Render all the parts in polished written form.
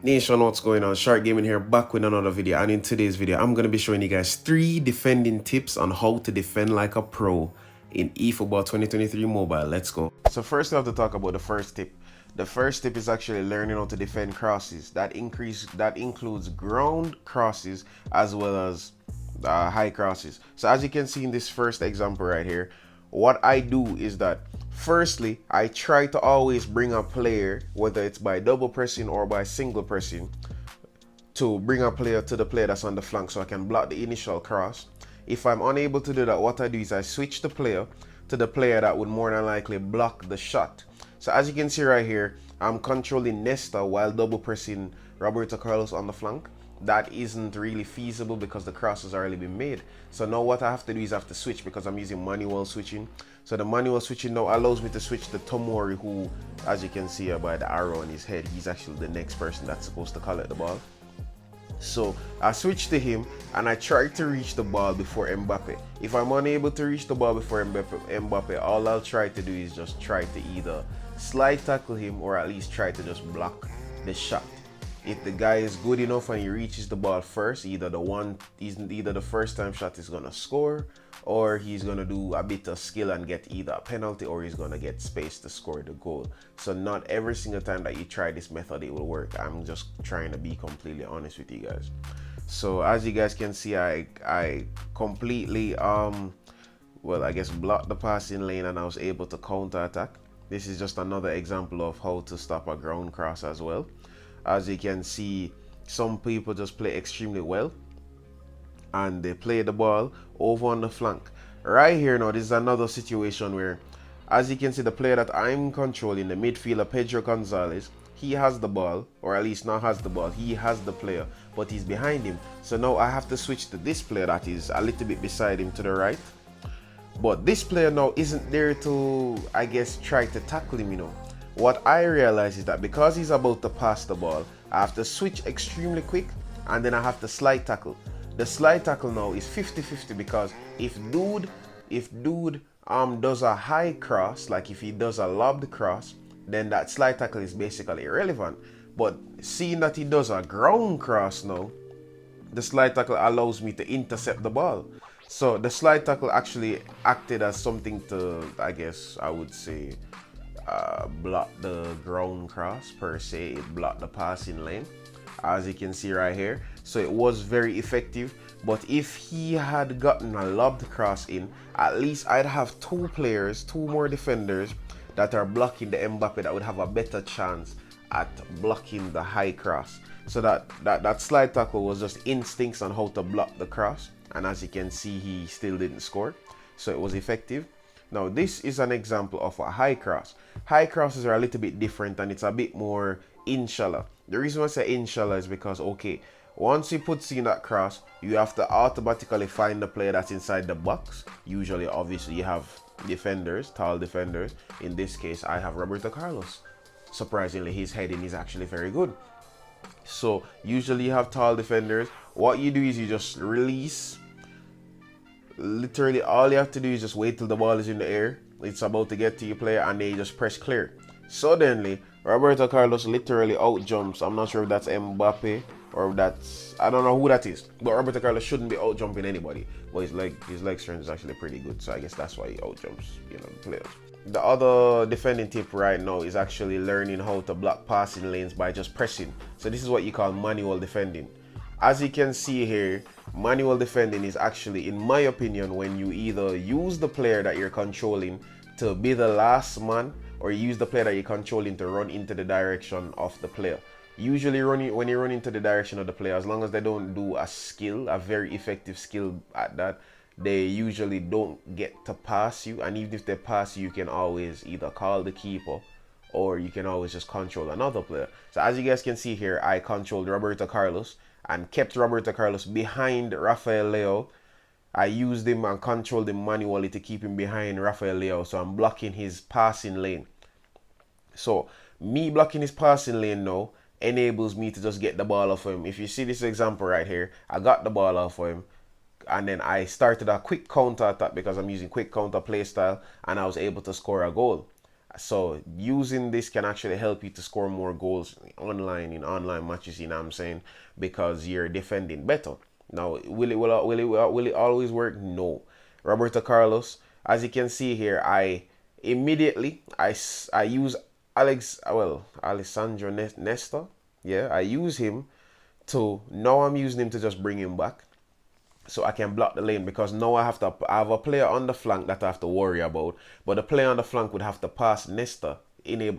Nation, what's going on? Shark Gaming here, back with another video, and in today's video I'm going to be showing you guys 3 defending tips on how to defend like a pro in eFootball 2023 mobile. Let's go. So first I have to talk about the first tip. The first tip is actually learning how to defend crosses. That includes ground crosses as well as high crosses. So as you can see in this first example right here, what I do is that firstly, I try to always bring a player, whether it's by double pressing or by single pressing, to bring a player to the player that's on the flank so I can block the initial cross. If I'm unable to do that, what I do is I switch the player to the player that would more than likely block the shot. So as you can see right here, I'm controlling Nesta while double pressing Roberto Carlos on the flank. That isn't really feasible because the cross has already been made. So now what I have to do is I have to switch because I'm using manual switching. So the manual switching now allows me to switch to Tomori, who, as you can see by the arrow on his head, he's actually the next person that's supposed to collect the ball. So I switch to him and I try to reach the ball before Mbappe. If I'm unable to reach the ball before Mbappe, all I'll try to do is just try to either slide tackle him or at least try to just block the shot. If the guy is good enough and he reaches the ball first, either the first time shot is gonna score, or he's gonna do a bit of skill and get either a penalty, or he's gonna get space to score the goal. So not every single time that you try this method it will work. I'm just trying to be completely honest with you guys. So as you guys can see, I completely well, I guess blocked the passing lane and I was able to counter attack. This is just another example of how to stop a ground cross as well. As you can see, some people just play extremely well and they play the ball over on the flank. Right here now, this is another situation where, as you can see, the player that I'm controlling, the midfielder Pedro Gonzalez, he has the ball, or at least not has the ball, he has the player, but he's behind him. So now I have to switch to this player that is a little bit beside him to the right. But this player now isn't there to, I guess, try to tackle him, you know. What I realize is that because he's about to pass the ball, I have to switch extremely quick and then I have to slide tackle. The slide tackle now is 50-50 because if dude does a high cross, like if he does a lobbed cross, then that slide tackle is basically irrelevant. But seeing that he does a ground cross now, the slide tackle allows me to intercept the ball. So the slide tackle actually acted as something to, I guess I would say, block the ground cross per se. It blocked the passing lane, as you can see right here. So it was very effective. But if he had gotten a lobbed cross in, at least I'd have two more defenders that are blocking the Mbappe that would have a better chance at blocking the high cross. So that slide tackle was just instincts on how to block the cross, and as you can see, he still didn't score, so it was effective. Now this is an example of a high cross. High crosses are a little bit different and it's a bit more inshallah. The reason why I say inshallah is because, okay, once he puts in that cross, you have to automatically find the player that's inside the box. Usually, obviously, you have defenders, tall defenders. In this case, I have Roberto Carlos. Surprisingly, his heading is actually very good. So usually you have tall defenders. What you do is you just release. Literally all you have to do is just wait till the ball is in the air, it's about to get to your player, and then you just press clear. Suddenly Roberto Carlos literally out jumps. I'm not sure if that's Mbappe or that's, I don't know who that is, but Roberto Carlos shouldn't be out jumping anybody, but his leg strength is actually pretty good, so I guess that's why he out jumps, you know, the players. The other defending tip right now is actually learning how to block passing lanes by just pressing. So this is what you call manual defending. As you can see here, manual defending is actually, in my opinion, when you either use the player that you're controlling to be the last man, or you use the player that you're controlling to run into the direction of the player. Usually when you run into the direction of the player, as long as they don't do a very effective skill at that, they usually don't get to pass you. And even if they pass you, you can always either call the keeper or you can always just control another player. So as you guys can see here, I controlled Roberto Carlos and kept Roberto Carlos behind Rafael Leao. I used him and controlled him manually to keep him behind Rafael Leao. So I'm blocking his passing lane. So me blocking his passing lane now enables me to just get the ball off him. If you see this example right here, I got the ball off of him. And then I started a quick counter attack because I'm using quick counter play style, and I was able to score a goal. So using this can actually help you to score more goals online in online matches, you know what I'm saying? Because you're defending better. Now, will it always work? No. Roberto Carlos, as you can see here, I immediately I use Alessandro Nesta. Yeah, I use him to now I'm using him to just bring him back so I can block the lane, because now I have a player on the flank that I have to worry about, but the player on the flank would have to pass Nesta to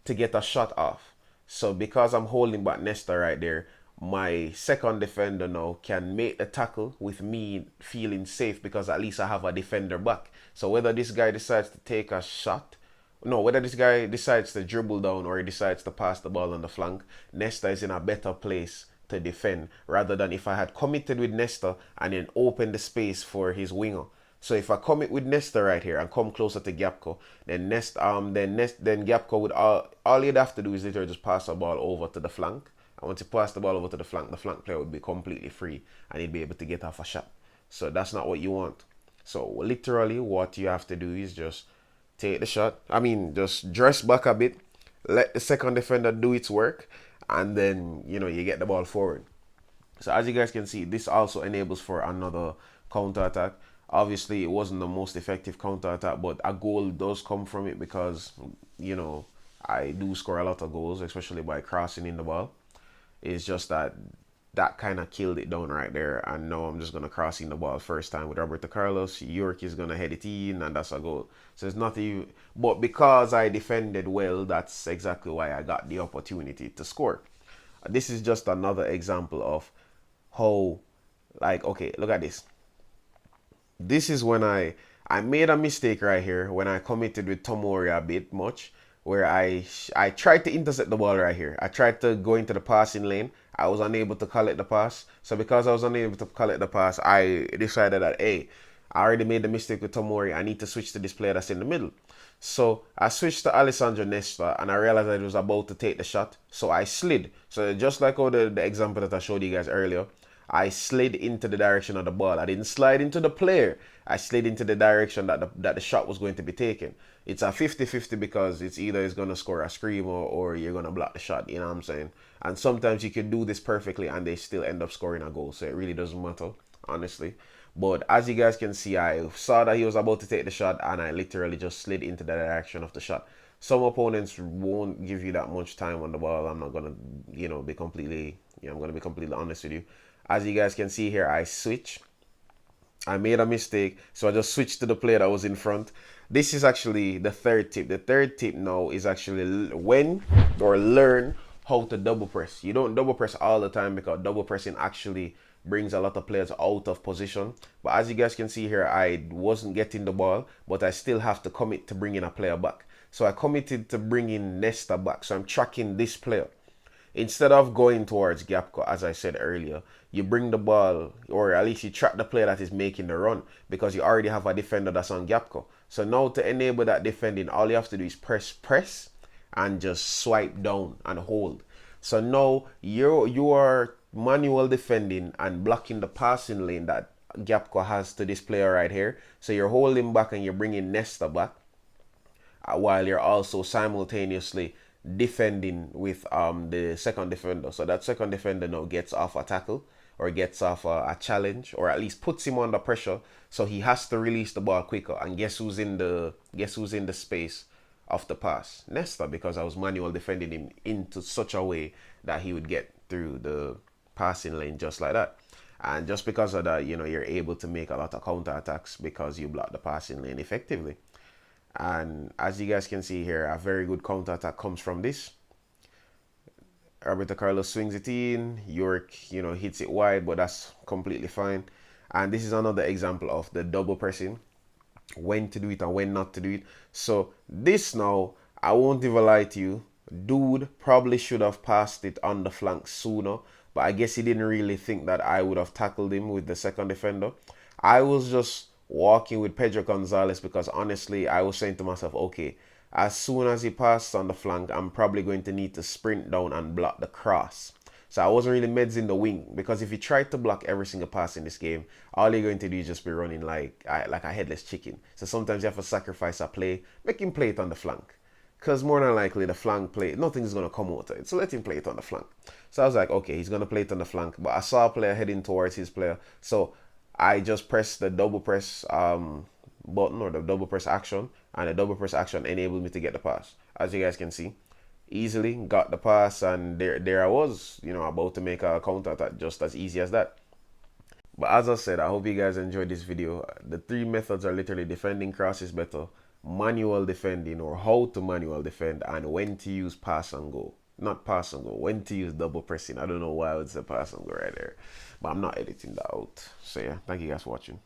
get a shot off. So because I'm holding back Nesta right there, my second defender now can make the tackle with me feeling safe, because at least I have a defender back. So whether this guy decides to take a shot, no, whether this guy decides to dribble down or he decides to pass the ball on the flank, Nesta is in a better place to defend, rather than if I had committed with Nesta and then opened the space for his winger. So if I commit with Nesta right here and come closer to Gapco, then Gapco would all he'd have to do is literally just pass the ball over to the flank. And once he passed the ball over to the flank player would be completely free and he'd be able to get off a shot. So that's not what you want. So literally what you have to do is just take the shot. I mean, just dress back a bit, let the second defender do its work, and then you get the ball forward. So as you guys can see, this also enables for another counter attack. Obviously it wasn't the most effective counter attack, but a goal does come from it, because I do score a lot of goals, especially by crossing in the ball. It's just that kind of killed it down right there, and now I'm just going to cross in the ball first time with Roberto Carlos. York is going to head it in, and that's a goal. So it's not even, but because I defended well, that's exactly why I got the opportunity to score. This is just another example of how, like, okay, look at this. This is when I made a mistake right here when I committed with Tomori a bit much, where I tried to intercept the ball right here. I tried to go into the passing lane. I was unable to collect the pass. So because I was unable to collect the pass, I decided that, hey, I already made the mistake with Tomori. I need to switch to this player that's in the middle. So I switched to Alessandro Nesta, and I realized that he was about to take the shot. So I slid. So just like all the example that I showed you guys earlier, I slid into the direction of the ball. I didn't slide into the player. I slid into the direction that the shot was going to be taken. It's a 50-50, because it's either it's going to score a screamer or you're going to block the shot. You know what I'm saying? And sometimes you can do this perfectly and they still end up scoring a goal. So it really doesn't matter, honestly. But as you guys can see, I saw that he was about to take the shot and I literally just slid into the direction of the shot. Some opponents won't give you that much time on the ball. I'm not going to, be completely, I'm going to be completely honest with you. As you guys can see here, I made a mistake, so I just switched to the player that was in front. This is actually the third tip. The third tip now is actually learn how to double press. You don't double press all the time, because double pressing actually brings a lot of players out of position. But as you guys can see here, I wasn't getting the ball, but I still have to commit to bringing a player back. So I committed to bringing Nesta back. So I'm tracking this player. Instead of going towards Gapco, as I said earlier, you bring the ball, or at least you track the player that is making the run, because you already have a defender that's on Gapco. So now to enable that defending, all you have to do is press, and just swipe down and hold. So now you are manual defending and blocking the passing lane that Gapco has to this player right here. So you're holding back and you're bringing Nesta back, while you're also simultaneously defending with the second defender. So that second defender now gets off a tackle, or gets off a challenge, or at least puts him under pressure, so he has to release the ball quicker. And guess who's in the space of the pass? Nesta, because I was manual defending him into such a way that he would get through the passing lane just like that. And just because of that, you're able to make a lot of counter attacks because you block the passing lane effectively. And as you guys can see here, a very good counter attack comes from this. Roberto Carlos swings it in. York, hits it wide, but that's completely fine. And this is another example of the double pressing, when to do it and when not to do it. So this now, I won't even lie to you, dude probably should have passed it on the flank sooner, but I guess he didn't really think that I would have tackled him with the second defender. I was just walking with Pedro Gonzalez, because honestly, I was saying to myself, okay, as soon as he passes on the flank, I'm probably going to need to sprint down and block the cross. So I wasn't really medsing the wing, because if you try to block every single pass in this game, all you're going to do is just be running like a headless chicken. So sometimes you have to sacrifice a play, make him play it on the flank. Because more than likely the flank play, nothing's going to come out of it. So let him play it on the flank. So I was like, okay, he's going to play it on the flank. But I saw a player heading towards his player. So I just pressed the double press button, or the double press action. And the double press action enabled me to get the pass. As you guys can see, easily got the pass, and there I was, you know, about to make a counter attack just as easy as that. But as I said, I hope you guys enjoyed this video. The three methods are literally defending crosses better, manual defending, or how to manual defend, and when to use pass and go. Not pass and go, when to use double pressing. I don't know why I would say pass and go right there, but I'm not editing that out. So yeah, thank you guys for watching.